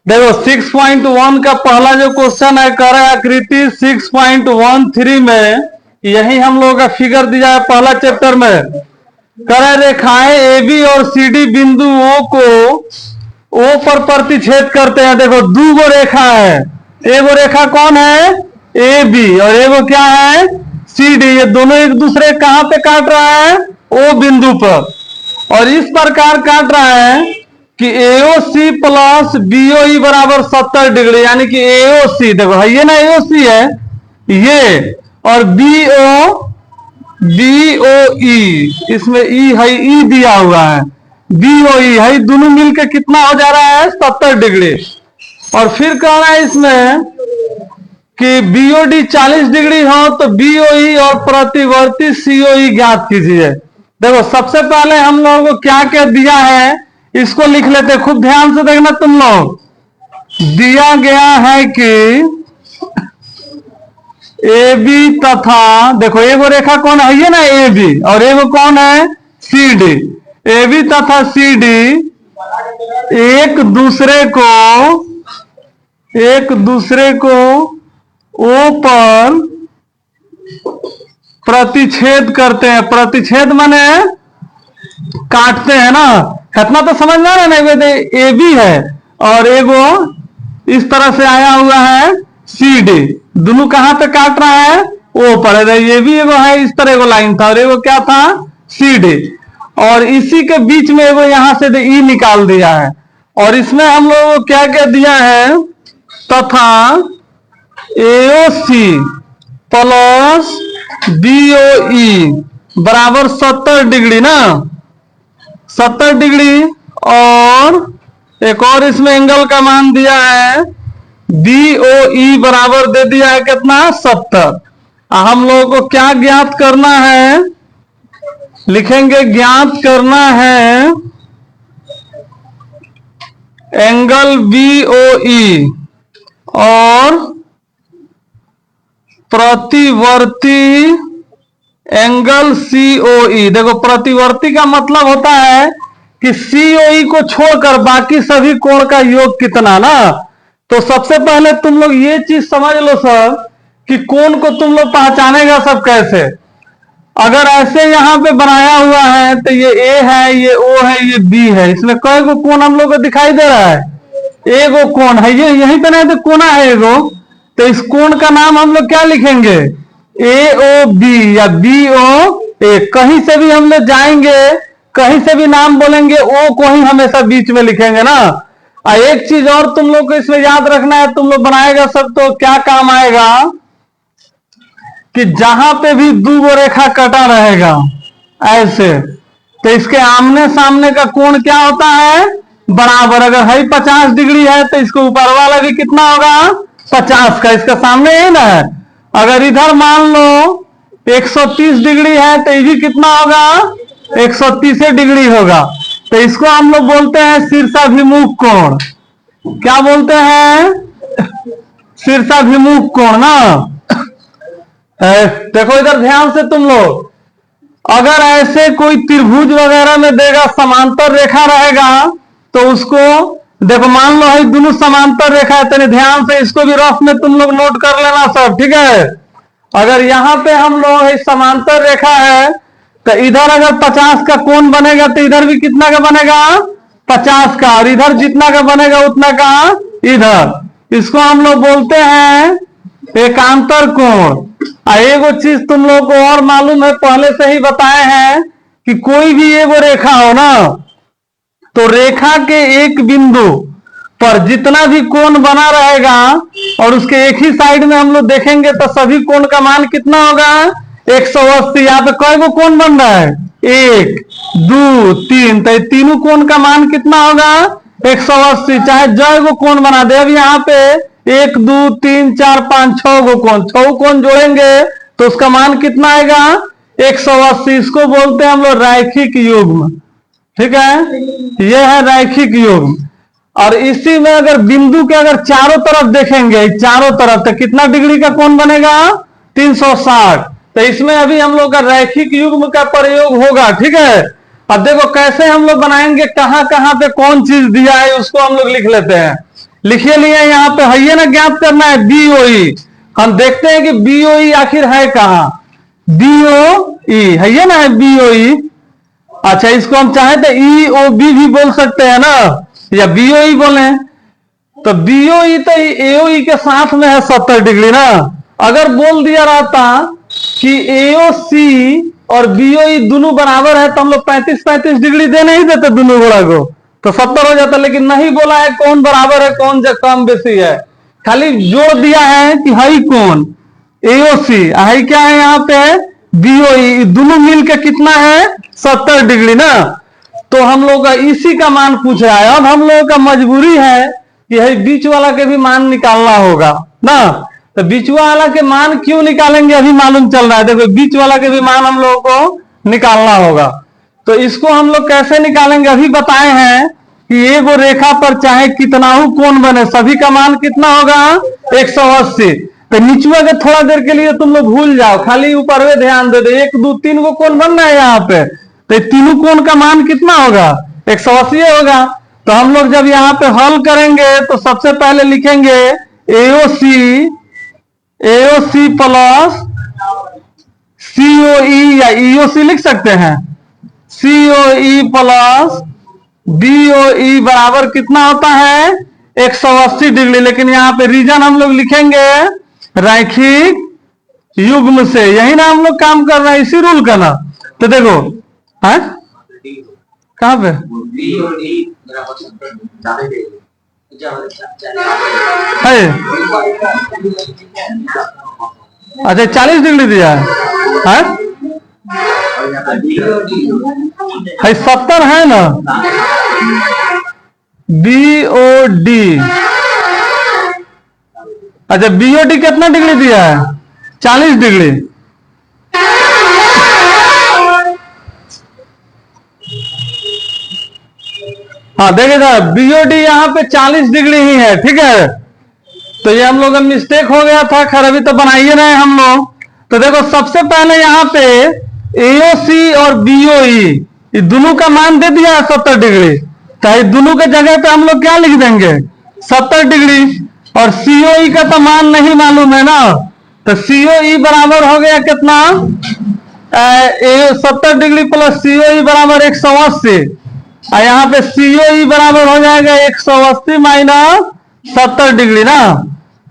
देखो 6.1 का पहला जो क्वेश्चन है, कह रहा है आकृति 6.13 में, यही हम लोगों का फिगर दिया है पहला चैप्टर में। कह रहा है रेखाएं ए बी और सी डी बिंदु ओ को ओ पर प्रतिच्छेद करते हैं। देखो दो गो रेखा है, एगो रेखा कौन है ए बी और एगो क्या है सी डी। ये दोनों एक दूसरे कहां पे काट रहा है, ओ बिंदु पर। और इस प्रकार काट रहा है कि एओसी प्लस बीओई बराबर 70 डिग्री, यानी कि एओसी देखो है ये ना, एओसी है ये, और बीओई इसमें ई है, ई दिया हुआ है, बीओई है, दोनों मिलकर कितना हो जा रहा है 70 डिग्री। और फिर कह रहा है इसमें कि बीओडी 40 डिग्री हो तो बीओई और प्रतिवर्ती सीओई ज्ञात कीजिए। देखो सबसे पहले हम लोगों को क्या क्या दिया है इसको लिख लेते, खूब ध्यान से देखना तुम लोग। दिया गया है कि ए बी तथा, देखो एगो रेखा कौन है ये ना ए बी, और एगो कौन है सी डी। ए बी तथा सी डी एक दूसरे को ओ पर प्रतिच्छेद करते हैं। प्रतिच्छेद माने काटते हैं ना, इतना तो समझ में आ रहा है ना। ए बी है और एगो इस तरह से आया हुआ है सी डी, दोनों कहां पे काट रहा है ओ पर। ये भी एगो है इस तरह एगो लाइन था और एगो क्या था सी डी, और इसी के बीच में एगो यहां से ई निकाल दिया है। और इसमें हम लोगों को क्या क्या दिया है, तथा एओसी प्लस बीओई बराबर 70 डिग्री ना, 70 डिग्री। और एक और इसमें एंगल का मान दिया है, बीओई बराबर दे दिया है कितना 70। हम लोगों को क्या ज्ञात करना है, लिखेंगे ज्ञात करना है एंगल बीओई और प्रतिवर्ती एंगल सीओई। देखो प्रतिवर्ती का मतलब होता है कि सीओई को छोड़कर बाकी सभी कोण का योग कितना ना। तो सबसे पहले तुम लोग ये चीज समझ लो सर कि कोण को तुम लोग पहचानेगा सब कैसे। अगर ऐसे यहां पे बनाया हुआ है तो ये ए है, ये ओ है, ये बी है, इसमें कई गो कोण हम लोग को दिखाई दे रहा है, एगो कोण है ये, यहीं पे नहीं तो कोना है एगो। तो इस कोण का नाम हम लोग क्या लिखेंगे, ए ओ बी या बी ओ ए। कहीं से भी हम लोग जाएंगे, कहीं से भी नाम बोलेंगे ओ को ही हमेशा बीच में लिखेंगे ना। एक चीज और तुम लोग को इसमें याद रखना है, तुम लोग बनाएगा सब तो क्या काम आएगा कि जहां पे भी दो रेखा कटा रहेगा ऐसे, तो इसके आमने सामने का कोण क्या होता है बराबर। अगर है 50 डिग्री है तो इसको ऊपर वाला भी कितना होगा 50 का, इसका सामने है ना। अगर इधर मान लो 130 डिग्री है तो ये भी कितना होगा 130 डिग्री होगा। तो इसको हम लोग बोलते हैं शीर्षाभिमुख कोण। क्या बोलते हैं शीर्षाभिमुख कोण ना। देखो इधर ध्यान से तुम लोग, अगर ऐसे कोई त्रिभुज वगैरह में देगा समांतर रेखा रहेगा तो उसको देखो मान लो है दोनों समांतर रेखा है, तो ध्यान से इसको भी रफ में तुम लोग नोट कर लेना सब, ठीक है। अगर यहां पे हम लोग समांतर रेखा है तो इधर अगर 50 का कोण बनेगा तो इधर भी कितना का बनेगा 50 का, और इधर जितना का बनेगा उतना का इधर। इसको हम लोग बोलते हैं एकांतर कोण। एगो चीज तुम लोग को और मालूम है, पहले से ही बताए हैं कि कोई भी एगो रेखा हो ना तो रेखा के एक बिंदु पर जितना भी कोण बना रहेगा और उसके एक ही साइड में हम लोग देखेंगे तो सभी कोण का मान कितना होगा 180। यहाँ पे कई गो कोण बन रहा है 1 2 3, तो तीनों कोण का मान कितना होगा 180, चाहे जय गो कोण बना दे। अब यहाँ पे 1 2 3 4 5 6 गो कोण, 6 कोण जोड़ेंगे तो उसका मान कितना आएगा 180। इसको बोलते हैं हम लोग रैखिक युग्म, ठीक है, यह है रैखिक युग्म। और इसी में अगर बिंदु के अगर चारों तरफ देखेंगे, चारों तरफ, तो कितना डिग्री का कोण बनेगा 360। तो इसमें अभी हम लोग का रैखिक युग्म का प्रयोग होगा, ठीक है। अब देखो कैसे हम लोग बनाएंगे, कहां कहां पे कौन चीज दिया है उसको हम लोग लिख लेते हैं। लिखे लिए यहाँ पे है ये ना, ज्ञात करना है बीओई। हम देखते हैं कि बीओई आखिर है कहां। बीओई है ये ना, है बीओई। अच्छा, इसको हम चाहे तो ईओबी भी बोल सकते हैं ना, या बीओई बोले। तो बीओई तो एओई के साथ में है 70 डिग्री ना। अगर बोल दिया रहता कि एओसी और बीओई दोनों बराबर है तो हम लोग 35-35 डिग्री दे नहीं देते दोनों घोड़ा को, तो 70 हो जाता। लेकिन नहीं बोला है कौन बराबर है कौन कम बेसी है, खाली जोड़ दिया है कि हई कौन एओसी, हई क्या है यहाँ पे बीओई, दोनों मिलकर कितना है 70 डिग्री ना। तो हम लोग का इसी का मान पूछ रहा है। अब हम लोगों का मजबूरी है कि है बीच वाला के भी मान निकालना होगा ना। तो बीच वाला के मान क्यों निकालेंगे अभी मालूम चल रहा है। देखो बीच वाला के भी मान हम लोगों को निकालना होगा। तो इसको हम लोग कैसे निकालेंगे अभी बताए हैं कि एक रेखा पर चाहे कितना हो कोण बने, सभी का मान कितना होगा 180। तो नीचुआ के थोड़ा देर के लिए तुम लोग भूल जाओ, खाली ऊपर में ध्यान दे दो। 1 2 3 को कोण बनना है यहाँ पे, तो तीनों कोण का मान कितना होगा 180 होगा। तो हम लोग जब यहाँ पे हल करेंगे तो सबसे पहले लिखेंगे एओसी, एओसी प्लस सीओई, या ईओसी लिख सकते हैं, सीओई प्लस बीओई बराबर कितना होता है 180 डिग्री। लेकिन यहाँ पे रीजन हम लोग लिखेंगे रैखिक युग्म से, यही ना हम लोग काम कर रहे हैं, इसी रूल का ना। तो देखो है कहां पे है, अच्छा 40 डिग्री दिया है, है 70 है ना। बीओडी, अच्छा बीओडी कितना डिग्री दिया है 40 डिग्री। हाँ देखिए बीओडी यहाँ पे 40 डिग्री ही है, ठीक है। तो ये हम लोग का मिस्टेक हो गया था, खैर अभी तो बनाइए रहे हम लोग। तो देखो सबसे पहले यहाँ पे एओसी और बीओई ये दोनों का मान दे दिया है 70 डिग्री। तो दोनों के जगह पे हम लोग क्या लिख देंगे 70 डिग्री। और सीओई का तो मान नहीं मालूम है ना, तो सीओई बराबर हो गया कितना 70 डिग्री प्लस सीओई बराबर 180। और यहाँ पे सीओई बराबर हो जाएगा 180 माइनस 70 डिग्री ना।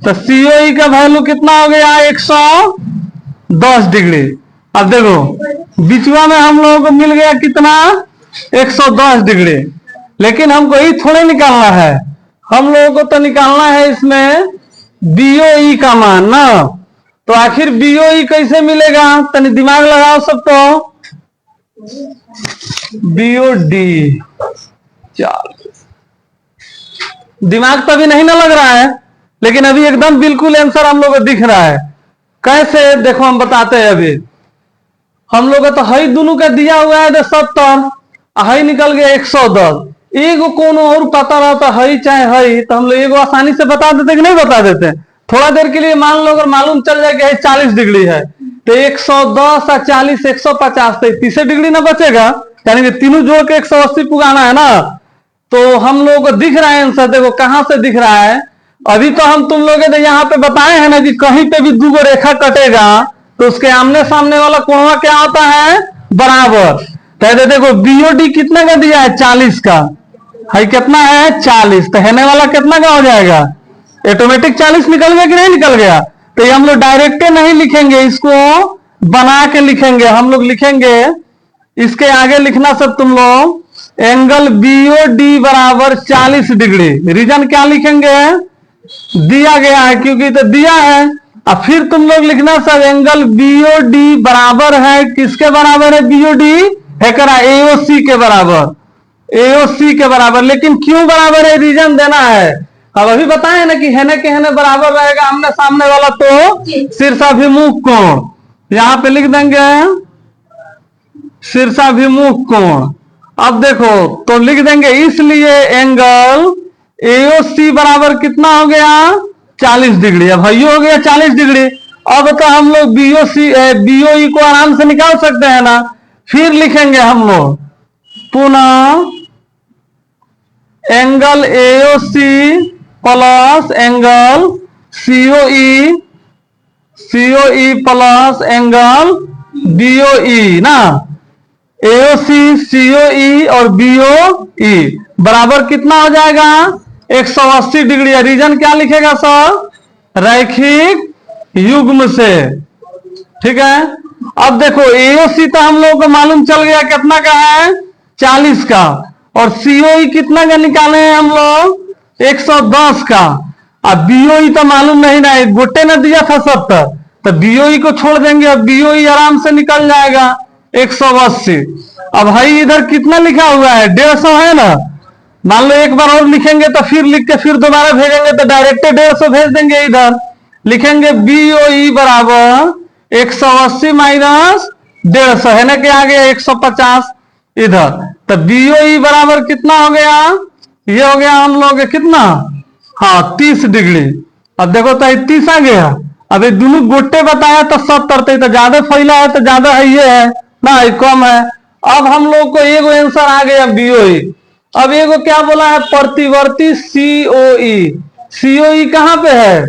तो सीओई का वैल्यू कितना हो गया 110 डिग्री। अब देखो बीचवा में हम लोगों को मिल गया कितना 110 डिग्री। लेकिन हमको यही थोड़े निकालना है, हम लोगों को तो निकालना है इसमें बीओई का मान ना। तो आखिर बीओई कैसे मिलेगा, तनी दिमाग लगाओ सब। तो बीओडी, दिमाग तो अभी नहीं ना लग रहा है, लेकिन अभी एकदम बिल्कुल आंसर हम लोग को दिख रहा है। कैसे देखो हम बताते हैं। अभी हम लोग तो हई दोनों का दिया हुआ है 70, हई निकल गया 110। एगो कोनो और पता रहता हई चाहे हई, तो हम लोग एगो आसानी से बता देते कि नहीं बता देते। थोड़ा देर के लिए मान लो अगर मालूम चल जाए कि 40 डिग्री है, तो 110 और 40 150, तो 30 डिग्री ना बचेगा, यानी कि तीनों जोड़ के 180 पुगाना है ना। तो हम लोगों को दिख रहा है आंसर, देखो कहां से दिख रहा है। अभी तो हम तुम लोगों ने यहाँ पे बताए हैं ना कि कहीं पे भी दो रेखा कटेगा तो उसके आमने सामने वाला कोणवा क्या होता है बराबर। तो देखो बीओडी कितने का दिया है 40 का, है कितना है 40, तो हेने वाला कितना का हो जाएगा ऑटोमेटिक 40 निकल गया कि नहीं निकल गया। तो ये हम लोग डायरेक्ट नहीं लिखेंगे, इसको बना के लिखेंगे। हम लोग लिखेंगे इसके आगे लिखना सब तुम लोग एंगल बीओडी बराबर 40 डिग्री। रीजन क्या लिखेंगे दिया गया है, क्योंकि तो दिया है। अब फिर तुम लोग लिखना सब एंगल बीओडी बराबर है किसके बराबर है, बीओडी है करा एओसी के बराबर, एओसी के बराबर। लेकिन क्यों बराबर है रीजन देना है। अब अभी बताए ना कि हेने के हेने बराबर रहेगा हमने सामने वाला, तो शीर्षाभिमुख कोण यहां पे लिख देंगे शीर्षाभिमुख कोण। अब देखो तो लिख देंगे इसलिए एंगल एओसी बराबर कितना हो गया 40 डिग्री। अब भाई हो गया 40 डिग्री। अब तो हम लोग बीओसी बीओई को आराम से निकाल सकते हैं ना। फिर लिखेंगे हम लोग पुनः angle AOC plus angle COE, COE plus angle BOE ना, एओसी सीओई और बीओई बराबर कितना हो जाएगा 180 डिग्री। रीजन क्या लिखेगा सर, रैखिक युग्म से। ठीक है, अब देखो एओसी तो हम लोगों को मालूम चल गया कितना का है 40 का, और सीओई कितना का निकाले हैं हम लोग 110 का। अब बीओई तो मालूम नहीं ना, एक गोटे ने दिया था 70, तो बीओई को छोड़ देंगे, अब बीओई आराम से निकल जाएगा 180। अब भाई इधर कितना लिखा हुआ है 150 है ना, मान लो एक बार और लिखेंगे तो फिर लिख के फिर दोबारा भेजेंगे तो डायरेक्ट 150 भेज देंगे। इधर लिखेंगे बीओई बराबर 180 माइनस 150 है ना, कि आ गया 150 इधर, तो बीओई बराबर कितना हो गया, ये हो गया हम लोग कितना, हाँ 30 डिग्री। अब देखो तो 30 आ गया। अब ये दोनों गोटे बताया तो 70, तो ज्यादा फैला है तो ज्यादा है ये है ना, ये कम है। अब हम लोग को एगो आंसर आ गया बीओई। अब एगो क्या बोला है प्रतिवर्ती सीओई, सीओई कहां पे है,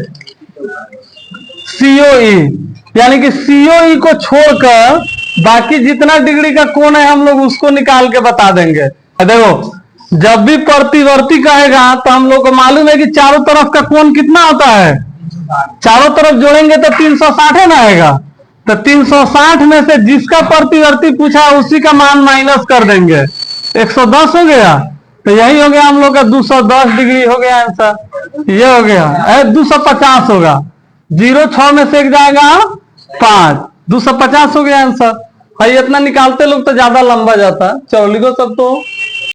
सीओई, यानी कि सीओई को छोड़कर बाकी जितना डिग्री का कोण है हम लोग उसको निकाल के बता देंगे। देखो जब भी प्रतिवर्ती कहेगा तो हम लोग को मालूम है कि चारों तरफ का कोण कितना होता है, चारों तरफ जोड़ेंगे तो 360 है ना आएगा, तो 360 में से जिसका प्रतिवर्ती पूछा उसी का मान माइनस कर देंगे, 110 हो गया, तो यही हो गया हम लोग का 210 डिग्री हो गया आंसर। ये हो गया 250 होगा, 0 6 में से एक जाएगा 5, 250 हो गया आंसर। भाई इतना निकालते लोग तो ज्यादा लंबा जाता, चौलीगो सब तो